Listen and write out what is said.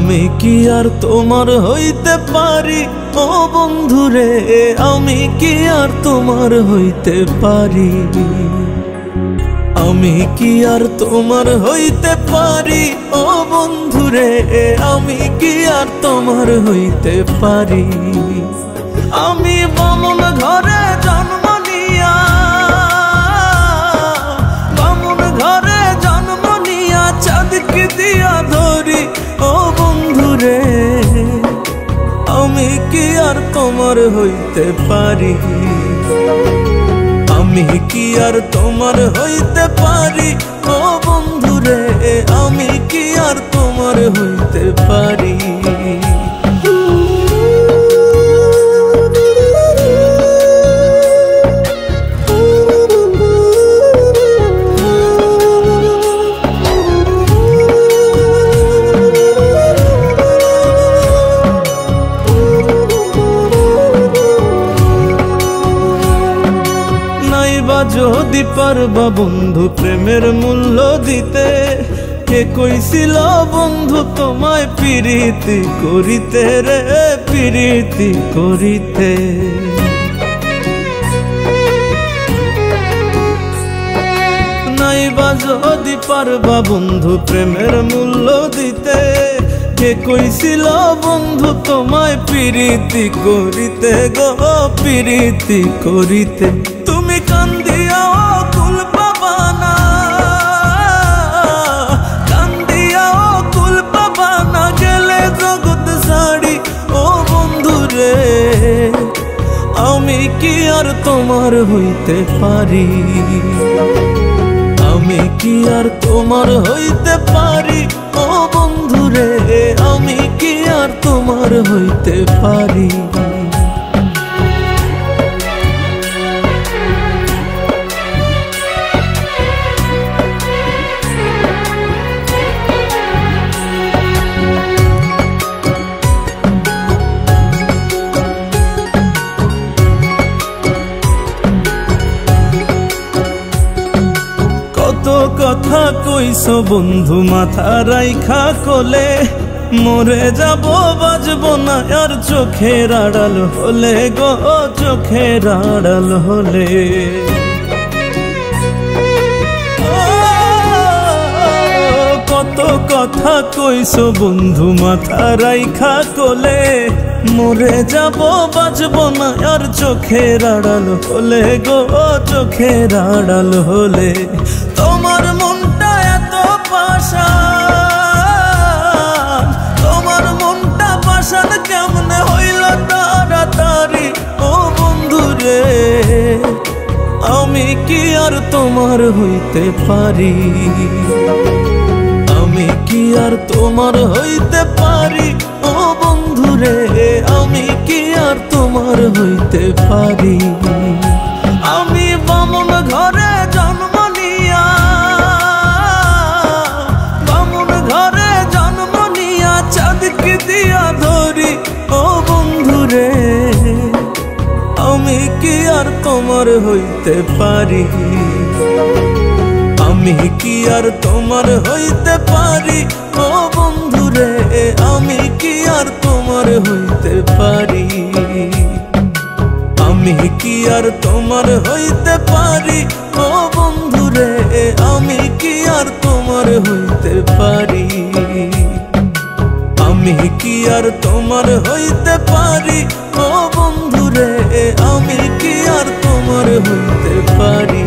আমি কি আর তোমার হইতে পারি ও বন্ধুরে, আমি কি আর তোমার হইতে পারি, আমি কি আর তোমার হইতে পারি ও বন্ধুরে, আমি কি আর তোমার হইতে পারি। আমি বামুন ঘরে জন্ম নিয়া, বামুন ঘরে জন্ম নিয়া চাঁদকে দিয়া ধরি ও বন্ধুরে, আমি কি আর তোমার হইতে পারি, আমি কি আর তোমার হইতে পারি ও বন্ধুরে, আমি কি আর তোমার হইতে পারি। যদি পারবা বন্ধু প্রেমের মূল্য দিতে, কে কইছিল বন্ধু তোমায় প্রীতি করিতে রে, প্রীতি করিতে। নাইবা যদি পারবা বন্ধু প্রেমের মূল্য দিতে, কে কইছিল বন্ধু তোমায় প্রীতি করিতে গো, প্রীতি করিতে। তুমি কান্দিয়াও কুল পাবা না, কান্দিয়াও কুল পাবা না, গেলে জগৎ ছাড়ি ও বন্ধুরে, আমি কি আর তোমার হইতে পারি, আমি কি আর তোমার হইতে পারি ও বন্ধুরে, আমি কি আর তোমার হইতে পারি। কত কথা কইছো বন্ধু মাথা রাইখা কোলে, মরে যাব বাজব না আর চোখের আড়াল হলে গো, চোখের আড়াল হলে। কত কথা কইছো বন্ধু মাথা রাইখা কোলে, মরে যাব বাজব না আর চোখের আড়াল হলে গো, চোখের আড়াল হলে। তোমার মনটা এত পাষাণ, তোমার মনটা পাষাণ কেমনে হইল তাড়াতাড়ি ও বন্ধুরে, আমি কি আর তোমার হইতে পারি, আমি কি আর তোমার হইতে পারি ও বন্ধুরে, আমি কি আর তোমার হইতে পারি। আমি বামুন ঘরে জন্ম নিয়া, বামুন ঘরে জন্ম নিয়া চাঁদকে দিয়া ধরি ও বন্ধুরে, আমি কি আর তোমার হইতে পারি, আমি কি আর তোমার হইতে পারি ও বন্ধুরে, আমি কি আর তোমার হইতে পারি, আমি কি আর তোমার হইতে পারি ও বন্ধুরে, আমি কি আর তোমার হইতে পারি, আমি কি আর তোমার হইতে পারি ও বন্ধুরে, আমি কি আর তোমার হইতে পারি।